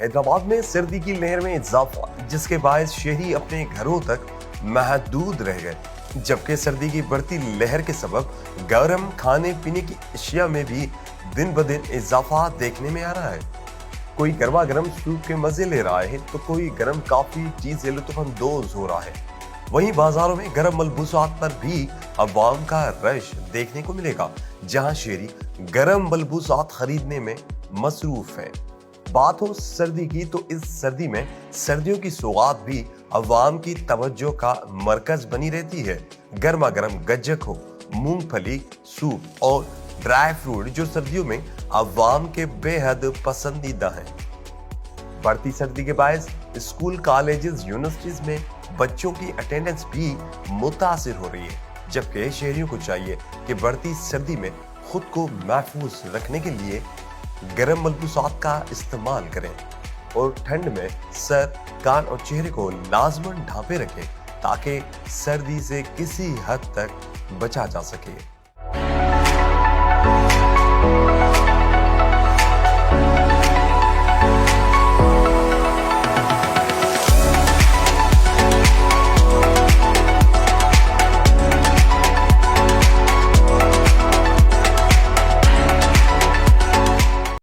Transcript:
हैदराबाद में सर्दी की लहर में इजाफा, जिसके बायस शहरी अपने घरों तक महदूद रह गए, जबकि सर्दी की बढ़ती लहर के सबब गर्म खाने पीने की अशिया में भी दिन ब दिन इजाफा देखने में आ रहा है। कोई गर्मा गर्म सूप के मजे ले रहा है तो कोई गर्म कॉफी टी से लुत्फ अंदोज हो रहा है। वहीं बाजारों में गर्म मलबूसात पर भी अवाम का रश देखने को मिलेगा, जहां शहरी गर्म मलबूसात खरीदने में मसरूफ है। बात हो सर्दी की तो इस सर्दी में सर्दियों की सौगात भी अवाम की तवज्जो का मरकज बनी रहती है। गर्मा गर्म गज्जक हो, मूंगफली, सूप और ड्राई फ्रूट जो सर्दियों में अवाम के बेहद पसंदीदा हैं। बढ़ती सर्दी के बायस स्कूल, कॉलेजेस, यूनिवर्सिटीज में बच्चों की अटेंडेंस भी मुतासिर हो रही है, जबकि शहरियों को चाहिए कि बढ़ती सर्दी में खुद को महफूज रखने के लिए गर्म मलबूसात का इस्तेमाल करें और ठंड में सर, कान और चेहरे को लाजमन ढांपे रखें ताकि सर्दी से किसी हद तक बचा जा सके।